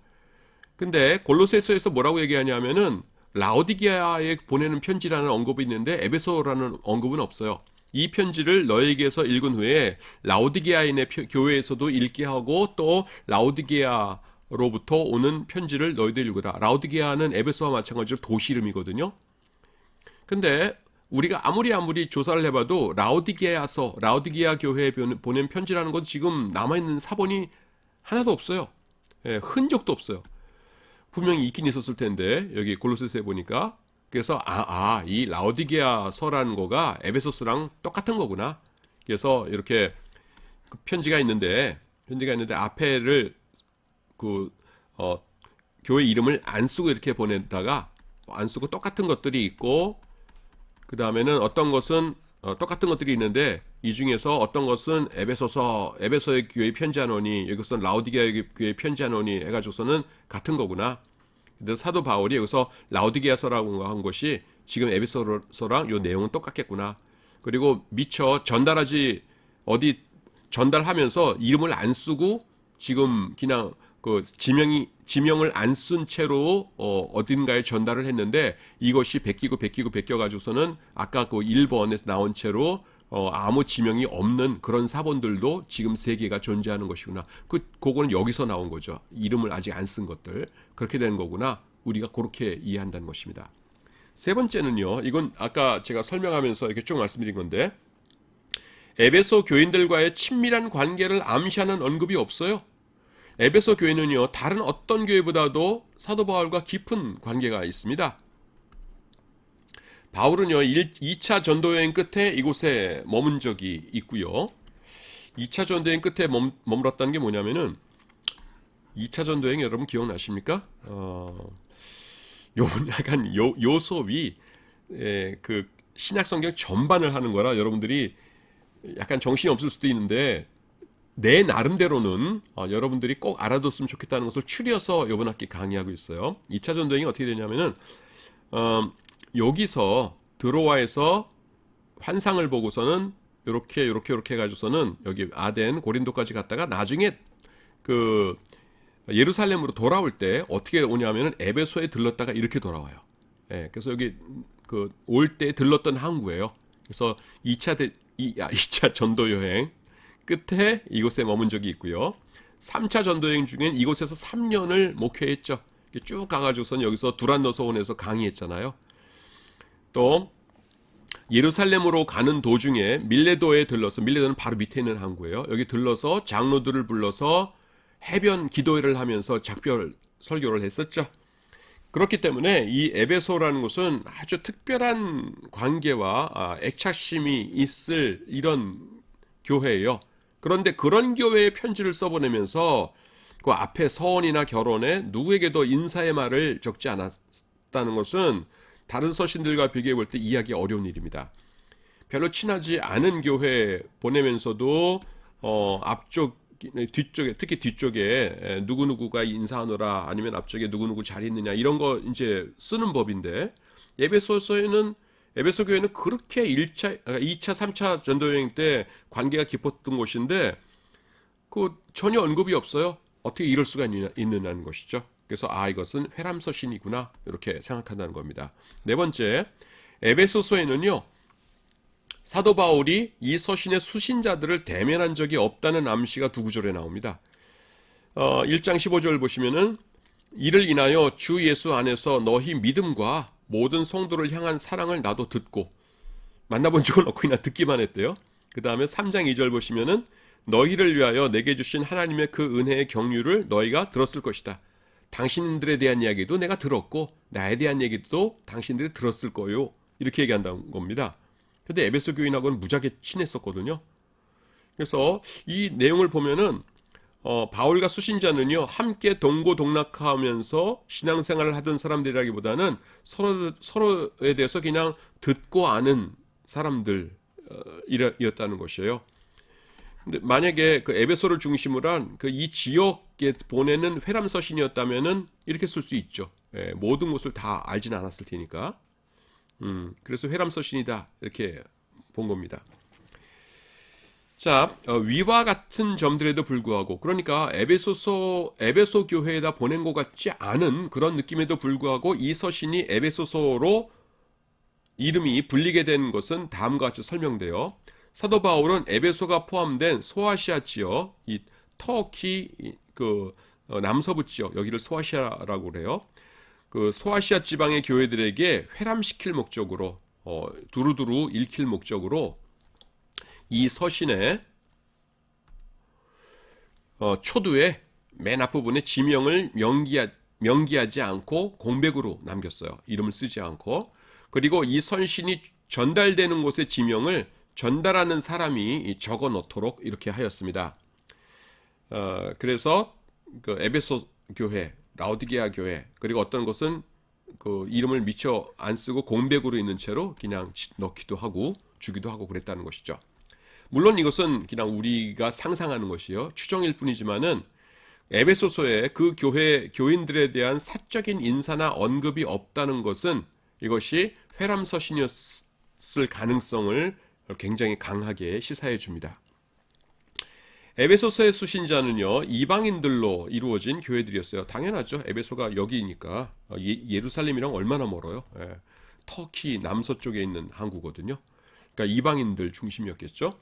근데 골로새서에서 뭐라고 얘기하냐면은 라오디게아에 보내는 편지라는 언급이 있는데 에베소라는 언급은 없어요. 이 편지를 너에게서 읽은 후에 라오디게아인의 교회에서도 읽게 하고 또 라오디게아로부터 오는 편지를 너희들 읽으라. 라오디게아는 에베소와 마찬가지로 도시 이름이거든요. 근데 우리가 아무리 조사를 해봐도 라오디게아 교회에 보낸 편지라는 건 지금 남아있는 사본이 하나도 없어요. 흔적도 없어요. 분명히 있긴 있었을 텐데 여기 골로새서에 보니까 그래서 이 라오디게아서라는 거가 에베소서랑 똑같은 거구나. 그래서 이렇게 편지가 있는데 앞에를 교회 이름을 안 쓰고 이렇게 보냈다가 안 쓰고 똑같은 것들이 있고 그 다음에는 어떤 것은 똑같은 것들이 있는데 이 중에서 어떤 것은 에베소의 교회에 편지하노니 이것은 라오디게아 교회에 편지하노니 해가지고서는 같은 거구나. 근데 사도 바울이 여기서 라오디게아서라고 한 것이 지금 에베소서랑 요 내용은 똑같겠구나. 그리고 미처 전달하면서 이름을 안 쓰고 지금 그냥 그 지명을 안 쓴 채로 어딘가에 전달을 했는데 이것이 베껴가지고서는 아까 그 1번에서 나온 채로 아무 지명이 없는 그런 사본들도 지금 3개가 존재하는 것이구나. 그거는 여기서 나온 거죠. 이름을 아직 안 쓴 것들. 그렇게 된 거구나. 우리가 그렇게 이해한다는 것입니다. 세 번째는요. 이건 아까 제가 설명하면서 이렇게 쭉 말씀드린 건데 에베소 교인들과의 친밀한 관계를 암시하는 언급이 없어요. 에베소 교회는요. 다른 어떤 교회보다도 사도 바울과 깊은 관계가 있습니다. 바울은요. 2차 전도여행 끝에 이곳에 머문 적이 있고요. 2차 전도여행 끝에 머물렀다는 게 뭐냐면은 2차 전도여행 여러분 기억나십니까? 약간 요소위 그 신약 성경 전반을 하는 거라 여러분들이 약간 정신이 없을 수도 있는데 내 나름대로는 여러분들이 꼭 알아뒀으면 좋겠다는 것을 추려서 이번 학기 강의하고 있어요. 2차 전도여행이 어떻게 되냐면은 여기서 드로아에서 환상을 보고서는 이렇게 해가지고서는 여기 아덴 고린도까지 갔다가 나중에 그 예루살렘으로 돌아올 때 어떻게 오냐면은 에베소에 들렀다가 이렇게 돌아와요. 그래서 여기 그 올 때 들렀던 항구예요. 그래서 2차 전도 여행 끝에 이곳에 머문 적이 있고요. 3차 전도 여행 중엔 이곳에서 3년을 목회했죠. 쭉 가가지고선 여기서 두란노서원에서 강의했잖아요. 또 예루살렘으로 가는 도중에 밀레도에 들러서 밀레도는 바로 밑에 있는 항구예요. 여기 들러서 장로들을 불러서 해변 기도회를 하면서 작별 설교를 했었죠. 그렇기 때문에 이 에베소라는 곳은 아주 특별한 관계와 애착심이 있을 이런 교회예요. 그런데 그런 교회에 편지를 써보내면서 그 앞에 서원이나 결혼에 누구에게도 인사의 말을 적지 않았다는 것은 다른 서신들과 비교해 볼 때 이해하기 어려운 일입니다. 별로 친하지 않은 교회 보내면서도 앞쪽 뒤쪽에 특히 뒤쪽에 누구누구가 인사하노라 아니면 앞쪽에 누구누구 잘 있느냐 이런 거 이제 쓰는 법인데 에베소서에는 에베소 교회는 그렇게 1차, 2차, 3차 전도 여행 때 관계가 깊었던 곳인데 그 전혀 언급이 없어요. 어떻게 이럴 수가 있느냐는 것이죠. 그래서 이것은 회람 서신이구나 이렇게 생각한다는 겁니다. 네 번째, 에베소서에는요. 사도 바울이 이 서신의 수신자들을 대면한 적이 없다는 암시가 두 구절에 나옵니다. 1장 15절 보시면은 이를 인하여 주 예수 안에서 너희 믿음과 모든 성도를 향한 사랑을 나도 듣고 만나본 적은 없고 그냥 듣기만 했대요. 그 다음에 3장 2절 보시면은 너희를 위하여 내게 주신 하나님의 그 은혜의 경륜을 너희가 들었을 것이다. 당신들에 대한 이야기도 내가 들었고 나에 대한 얘기도 당신들이 들었을 거요. 이렇게 얘기한다는 겁니다. 근데 에베소 교인하고는 무지하게 친했었거든요. 그래서 이 내용을 보면은 바울과 수신자는요 함께 동고동락하면서 신앙생활을 하던 사람들이라기보다는 서로에 대해서 그냥 듣고 아는 사람들이었다는 것이에요. 근데 만약에 그 에베소를 중심으로 한 그 이 지역에 보내는 회람 서신이었다면은 이렇게 쓸 수 있죠. 모든 것을 다 알진 않았을 테니까. 그래서 회람 서신이다 이렇게 본 겁니다. 자, 위와 같은 점들에도 불구하고 그러니까 에베소 교회에다 보낸 것 같지 않은 그런 느낌에도 불구하고 이 서신이 에베소서로 이름이 불리게 된 것은 다음과 같이 설명돼요. 사도 바울은 에베소가 포함된 소아시아 지역, 이 터키 남서부 지역 여기를 소아시아라고 그래요. 그 소아시아 지방의 교회들에게 회람시킬 목적으로 두루두루 읽힐 목적으로 이 서신의 초두에 맨 앞부분에 지명을 명기하지 않고 공백으로 남겼어요. 이름을 쓰지 않고. 그리고 이 서신이 전달되는 곳의 지명을 전달하는 사람이 적어 놓도록 이렇게 하였습니다. 그래서 그 에베소 교회, 라오디게아 교회, 그리고 어떤 것은 그 이름을 미처 안 쓰고 공백으로 있는 채로 그냥 넣기도 하고 주기도 하고 그랬다는 것이죠. 물론 이것은 그냥 우리가 상상하는 것이요. 추정일 뿐이지만은 에베소서에 그 교회 교인들에 대한 사적인 인사나 언급이 없다는 것은 이것이 회람 서신이었을 가능성을 굉장히 강하게 시사해 줍니다. 에베소서의 수신자는요 이방인들로 이루어진 교회들이었어요. 당연하죠. 에베소가 여기니까 예루살렘이랑 얼마나 멀어요. 터키 남서쪽에 있는 항구거든요. 그러니까 이방인들 중심이었겠죠.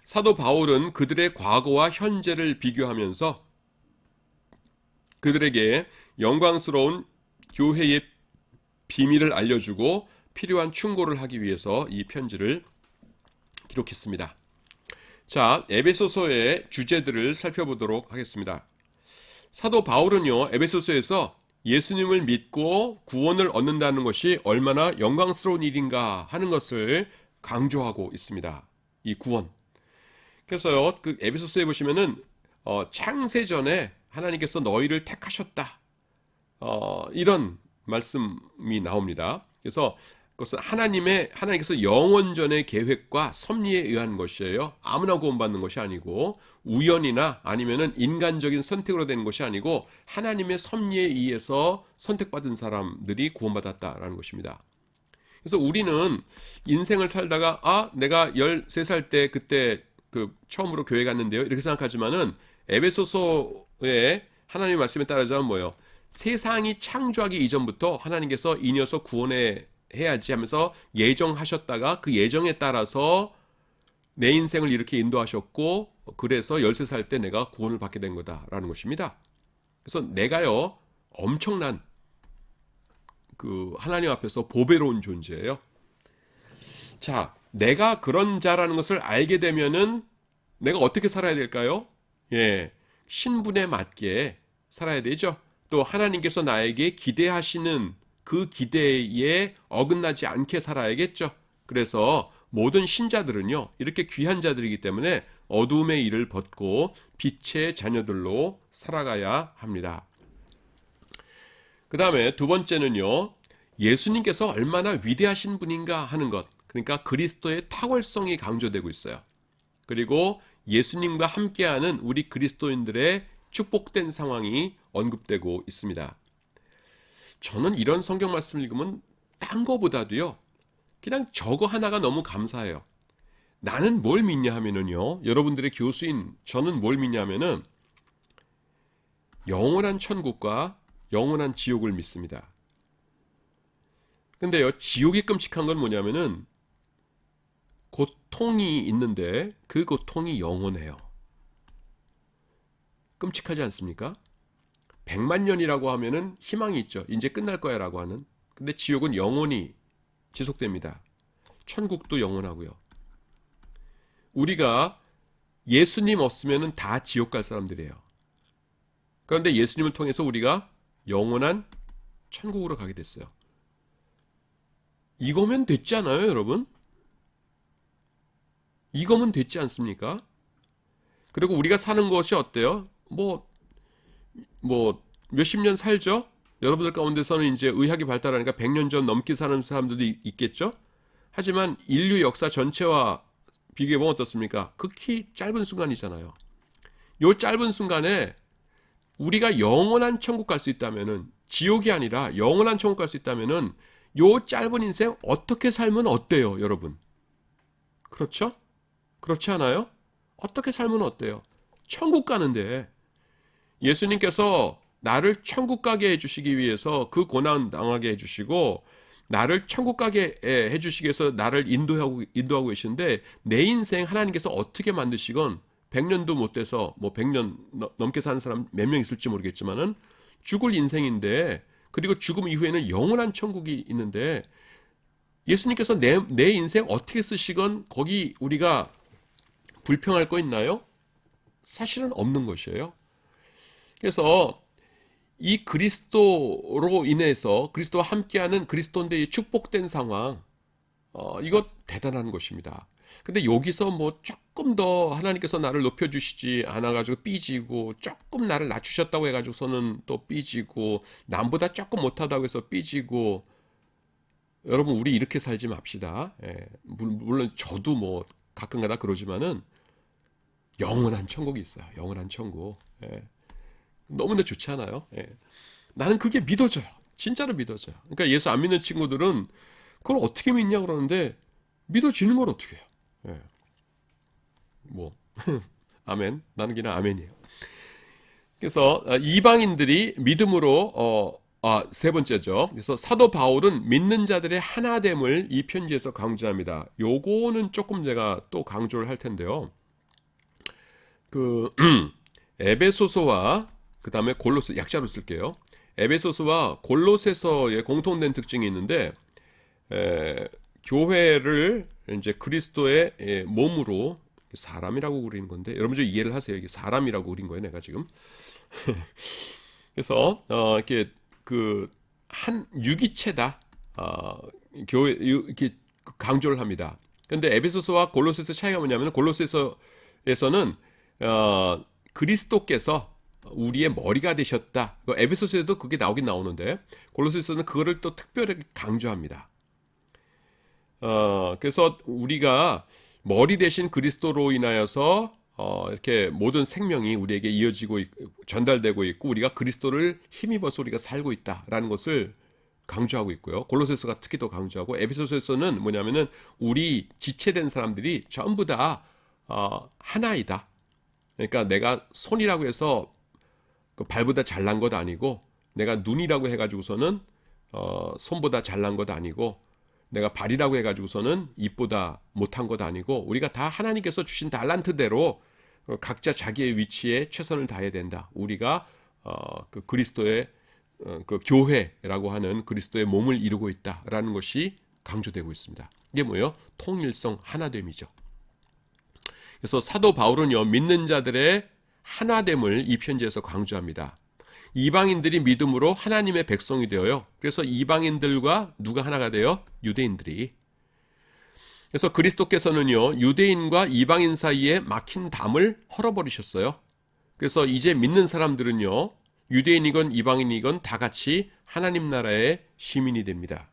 사도 바울은 그들의 과거와 현재를 비교하면서 그들에게 영광스러운 교회의 비밀을 알려주고 필요한 충고를 하기 위해서 이 편지를 기록했습니다. 자, 에베소서의 주제들을 살펴보도록 하겠습니다. 사도 바울은요, 에베소서에서 예수님을 믿고 구원을 얻는다는 것이 얼마나 영광스러운 일인가 하는 것을 강조하고 있습니다. 이 구원. 그래서요, 그 에베소서에 보시면은 창세전에 하나님께서 너희를 택하셨다. 이런 말씀이 나옵니다. 그래서 그것은 하나님께서 영원전의 계획과 섭리에 의한 것이에요. 아무나 구원받는 것이 아니고 우연이나 아니면은 인간적인 선택으로 되는 것이 아니고 하나님의 섭리에 의해서 선택받은 사람들이 구원받았다라는 것입니다. 그래서 우리는 인생을 살다가 내가 13살 때 그때 처음으로 교회 갔는데요. 이렇게 생각하지만은 에베소서의 하나님의 말씀에 따르자면 뭐예요? 세상이 창조하기 이전부터 하나님께서 이 녀석 구원해 해야지 하면서 예정하셨다가 그 예정에 따라서 내 인생을 이렇게 인도하셨고 그래서 13살 때 내가 구원을 받게 된 거다라는 것입니다. 그래서 내가요 엄청난 그 하나님 앞에서 보배로운 존재예요. 자, 내가 그런 자라는 것을 알게 되면은 내가 어떻게 살아야 될까요? 신분에 맞게 살아야 되죠. 또 하나님께서 나에게 기대하시는 그 기대에 어긋나지 않게 살아야겠죠. 그래서 모든 신자들은요 이렇게 귀한 자들이기 때문에 어두움의 일을 벗고 빛의 자녀들로 살아가야 합니다. 그 다음에 두 번째는요 예수님께서 얼마나 위대하신 분인가 하는 것, 그러니까 그리스도의 탁월성이 강조되고 있어요. 그리고 예수님과 함께하는 우리 그리스도인들의 축복된 상황이 언급되고 있습니다. 저는 이런 성경 말씀을 읽으면 딴 거보다도요, 그냥 저거 하나가 너무 감사해요. 나는 뭘 믿냐 하면은요, 여러분들의 교수인 저는 뭘 믿냐 하면은 영원한 천국과 영원한 지옥을 믿습니다. 근데요, 지옥이 끔찍한 건 뭐냐면은 고통이 있는데 그 고통이 영원해요. 끔찍하지 않습니까? 100만 년이라고 하면은 희망이 있죠. 이제 끝날 거야 라고 하는. 근데 지옥은 영원히 지속됩니다. 천국도 영원하고요. 우리가 예수님 없으면은 다 지옥 갈 사람들이에요. 그런데 예수님을 통해서 우리가 영원한 천국으로 가게 됐어요. 이거면 됐지 않아요, 여러분? 이거면 됐지 않습니까? 그리고 우리가 사는 것이 어때요? 몇십 년 살죠? 여러분들 가운데서는 이제 의학이 발달하니까 100년 전 넘게 사는 사람들도 있겠죠? 하지만 인류 역사 전체와 비교해보면 어떻습니까? 극히 짧은 순간이잖아요. 요 짧은 순간에 우리가 영원한 천국 갈 수 있다면은, 지옥이 아니라 영원한 천국 갈 수 있다면은 요 짧은 인생 어떻게 살면 어때요, 여러분? 그렇죠? 그렇지 않아요? 어떻게 살면 어때요? 천국 가는데 예수님께서 나를 천국 가게 해주시기 위해서 그 고난 당하게 해주시고 나를 천국 가게 해주시기 위해서 나를 인도하고 계시는데 내 인생 하나님께서 어떻게 만드시건 100년도 못 돼서 100년 넘게 사는 사람 몇 명 있을지 모르겠지만은 죽을 인생인데, 그리고 죽음 이후에는 영원한 천국이 있는데 예수님께서 내 인생 어떻게 쓰시건 거기 우리가 불평할 거 있나요? 사실은 없는 것이에요. 그래서 이 그리스도로 인해서 그리스도와 함께하는 그리스도인들의 축복된 상황, 이거 대단한 것입니다. 근데 여기서 조금 더 하나님께서 나를 높여주시지 않아가지고 삐지고, 조금 나를 낮추셨다고 해가지고서는 또 삐지고, 남보다 조금 못하다고 해서 삐지고, 여러분 우리 이렇게 살지 맙시다. 물론 저도 가끔가다 그러지만은 영원한 천국이 있어요. 영원한 천국. 너무나 좋지 않아요? 나는 그게 믿어져요. 진짜로 믿어져요. 그러니까 예수 안 믿는 친구들은 그걸 어떻게 믿냐 그러는데 믿어지는 걸 어떻게 해요? 아멘. 나는 그냥 아멘이에요. 그래서 이방인들이 믿음으로 세 번째죠. 그래서 사도 바울은 믿는 자들의 하나됨을 이 편지에서 강조합니다. 요거는 조금 제가 또 강조를 할 텐데요. 에베소서와 그 다음에 골로새, 약자로 쓸게요. 에베소서와 골로새서의 공통된 특징이 있는데, 교회를 이제 그리스도의 몸으로, 사람이라고 그리는 건데 여러분 좀 이해를 하세요. 이게 사람이라고 그린 거예요, 내가 지금. 그래서 이렇게 한 유기체다. 교회 이렇게 강조를 합니다. 근데 에베소서와 골로새서 차이가 뭐냐면, 골로새서에서는 그리스도께서 우리의 머리가 되셨다. 에베소서에도 그게 나오긴 나오는데 골로새서는 그거를 또 특별하게 강조합니다. 그래서 우리가 머리 대신 그리스도로 인하여서 이렇게 모든 생명이 우리에게 이어지고 전달되고 있고, 우리가 그리스도를 힘입어서 우리가 살고 있다라는 것을 강조하고 있고요. 골로새서가 특히 더 강조하고, 에베소서에서는 뭐냐면은 우리 지체된 사람들이 전부 다 하나이다. 그러니까 내가 손이라고 해서 그 발보다 잘난 것 아니고, 내가 눈이라고 해가지고서는 손보다 잘난 것 아니고, 내가 발이라고 해가지고서는 입보다 못한 것 아니고, 우리가 다 하나님께서 주신 달란트대로 각자 자기의 위치에 최선을 다해야 된다. 우리가 그 그리스도의 그 교회라고 하는 그리스도의 몸을 이루고 있다라는 것이 강조되고 있습니다. 이게 뭐예요? 통일성, 하나됨이죠. 그래서 사도 바울은요, 믿는 자들의 하나됨을 이 편지에서 강조합니다. 이방인들이 믿음으로 하나님의 백성이 되어요. 그래서 이방인들과 누가 하나가 돼요? 유대인들이. 그래서 그리스도께서는요, 유대인과 이방인 사이에 막힌 담을 헐어버리셨어요. 그래서 이제 믿는 사람들은요, 유대인이건 이방인이건 다 같이 하나님 나라의 시민이 됩니다.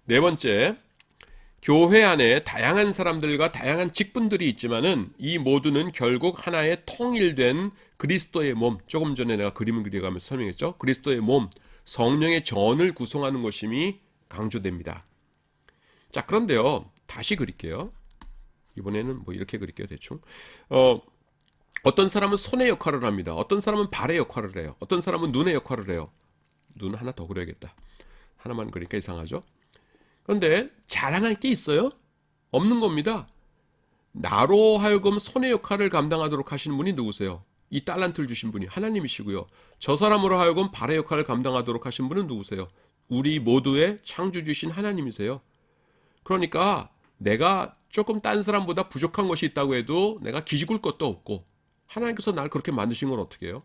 네 번째, 교회 안에 다양한 사람들과 다양한 직분들이 있지만은 이 모두는 결국 하나의 통일된 그리스도의 몸, 조금 전에 내가 그림을 그려가면서 설명했죠. 그리스도의 몸, 성령의 전을 구성하는 것임이 강조됩니다. 자, 그런데요, 다시 그릴게요. 이번에는 뭐 이렇게 그릴게요, 대충. 어떤 사람은 손의 역할을 합니다. 어떤 사람은 발의 역할을 해요. 어떤 사람은 눈의 역할을 해요. 눈 하나 더 그려야겠다. 하나만 그리니까 이상하죠? 그런데 자랑할 게 있어요? 없는 겁니다. 나로 하여금 손의 역할을 감당하도록 하시는 분이 누구세요? 이 달란트를 주신 분이 하나님이시고요. 저 사람으로 하여금 발의 역할을 감당하도록 하신 분은 누구세요? 우리 모두의 창조주신 하나님이세요. 그러니까 내가 조금 딴 사람보다 부족한 것이 있다고 해도 내가 기죽을 것도 없고, 하나님께서 날 그렇게 만드신 건 어떻게 해요?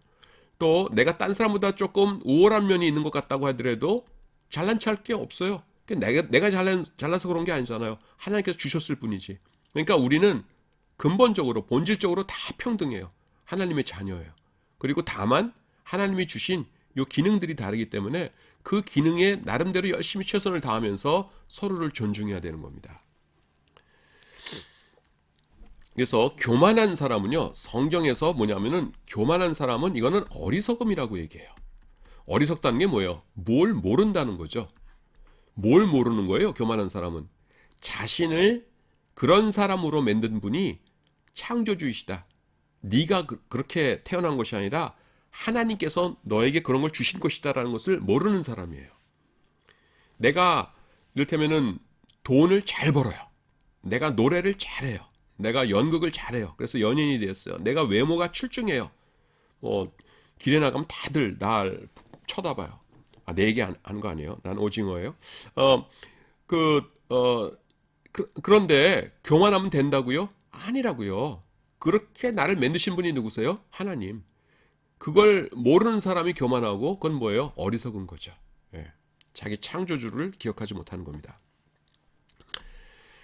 또 내가 딴 사람보다 조금 우월한 면이 있는 것 같다고 하더라도 잘난 체할 게 없어요. 내가 잘나서 그런 게 아니잖아요. 하나님께서 주셨을 뿐이지. 그러니까 우리는 근본적으로 본질적으로 다 평등해요. 하나님의 자녀예요. 그리고 다만 하나님이 주신 요 기능들이 다르기 때문에 그 기능에 나름대로 열심히 최선을 다하면서 서로를 존중해야 되는 겁니다. 그래서 교만한 사람은요, 성경에서 뭐냐면은 교만한 사람은 이거는 어리석음이라고 얘기해요. 어리석다는 게 뭐예요? 뭘 모른다는 거죠. 뭘 모르는 거예요? 교만한 사람은 자신을 그런 사람으로 만든 분이 창조주이시다. 네가 그렇게 태어난 것이 아니라 하나님께서 너에게 그런 걸 주신 것이다라는 것을 모르는 사람이에요. 내가 이를테면은 돈을 잘 벌어요. 내가 노래를 잘해요. 내가 연극을 잘해요. 그래서 연예인이 되었어요. 내가 외모가 출중해요. 길에 나가면 다들 날 쳐다봐요. 내 얘기 하는 거 아니에요? 난 오징어예요. 그런데 교만하면 된다고요? 아니라고요. 그렇게 나를 만드신 분이 누구세요? 하나님. 그걸 모르는 사람이 교만하고 그건 뭐예요? 어리석은 거죠. 예. 자기 창조주를 기억하지 못하는 겁니다.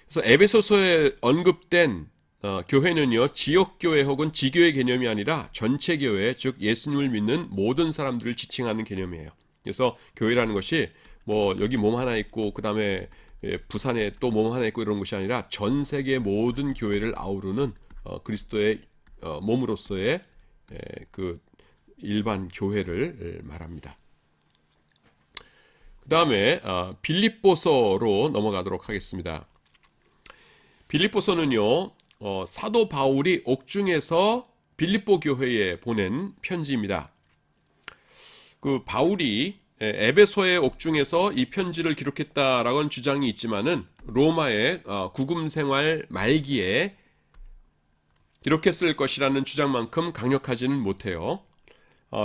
그래서 에베소서에 언급된 교회는요, 지역교회 혹은 지교회 개념이 아니라 전체 교회, 즉 예수님을 믿는 모든 사람들을 지칭하는 개념이에요. 그래서 교회라는 것이 뭐 여기 몸 하나 있고 그 다음에 부산에 또 몸 하나 있고 이런 것이 아니라 전 세계 모든 교회를 아우르는 그리스도의 몸으로서의 그 일반 교회를 말합니다. 그 다음에 빌립보서로 넘어가도록 하겠습니다. 빌립보서는요, 사도 바울이 옥중에서 빌립보 교회에 보낸 편지입니다. 그 바울이 에베소의 옥중에서 이 편지를 기록했다라는 주장이 있지만은 로마의 구금 생활 말기에 기록했을 것이라는 주장만큼 강력하지는 못해요.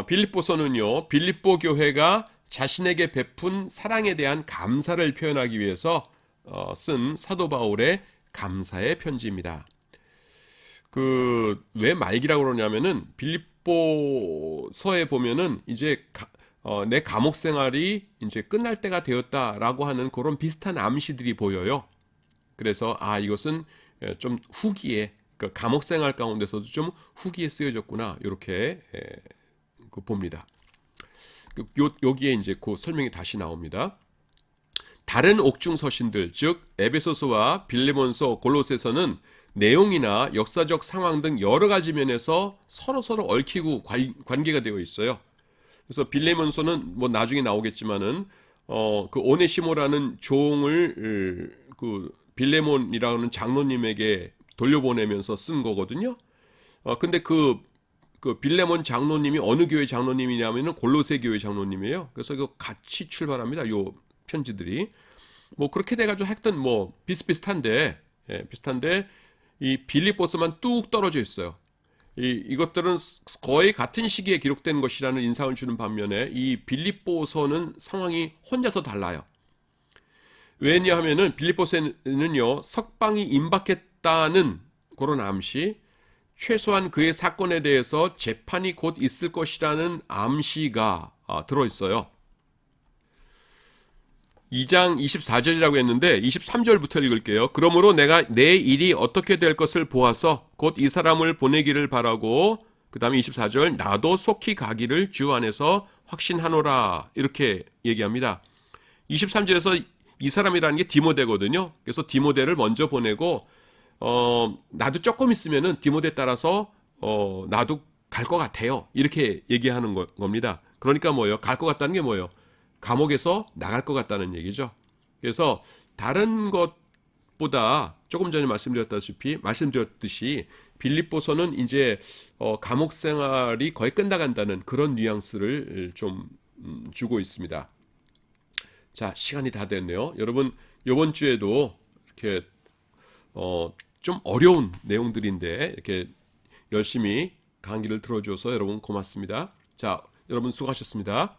빌립보서는요, 빌립보 교회가 자신에게 베푼 사랑에 대한 감사를 표현하기 위해서 쓴 사도 바울의 감사의 편지입니다. 왜 말기라고 그러냐면은 빌립보서에 보면은 이제 내 감옥 생활이 이제 끝날 때가 되었다라고 하는 그런 비슷한 암시들이 보여요. 그래서 이것은 좀 후기에 그 감옥 생활 가운데서도 좀 후기에 쓰여졌구나 이렇게 봅니다. 여기에 이제 그 설명이 다시 나옵니다. 다른 옥중 서신들, 즉 에베소서와 빌레몬서, 골로새서는 내용이나 역사적 상황 등 여러 가지 면에서 서로 얽히고 관계가 되어 있어요. 그래서 빌레몬서는 뭐 나중에 나오겠지만은 그 오네시모라는 종을 그 빌레몬이라는 장로님에게 돌려보내면서 쓴 거거든요. 근데 그 빌레몬 장로님이 어느 교회 장로님이냐면은 골로새 교회 장로님이에요. 그래서 이거 같이 출발합니다. 요 편지들이 뭐 그렇게 돼가지고 하여튼 뭐 비슷비슷한데 이 빌립보서만 뚝 떨어져 있어요. 이것들은 거의 같은 시기에 기록된 것이라는 인상을 주는 반면에 이 빌립보서는 상황이 혼자서 달라요. 왜냐하면은 빌립보서는요, 석방이 임박했다는 그런 암시, 최소한 그의 사건에 대해서 재판이 곧 있을 것이라는 암시가 들어있어요. 2장 24절이라고 했는데 23절부터 읽을게요. 그러므로 내가 내 일이 어떻게 될 것을 보아서 곧 이 사람을 보내기를 바라고, 그 다음에 24절 나도 속히 가기를 주 안에서 확신하노라 이렇게 얘기합니다. 23절에서 이 사람이라는 게 디모데거든요. 그래서 디모데를 먼저 보내고 나도 조금 있으면은 디모데 따라서 나도 갈 것 같아요. 이렇게 얘기하는 겁니다. 그러니까 뭐예요? 갈 것 같다는 게 뭐예요? 감옥에서 나갈 것 같다는 얘기죠. 그래서 다른 것보다 조금 전에 말씀드렸듯이 빌립보서는 이제 감옥 생활이 거의 끝나간다는 그런 뉘앙스를 좀 주고 있습니다. 자, 시간이 다 됐네요. 여러분, 이번 주에도 이렇게 좀 어려운 내용들인데 이렇게 열심히 강의를 들어줘서 여러분 고맙습니다. 자, 여러분 수고하셨습니다.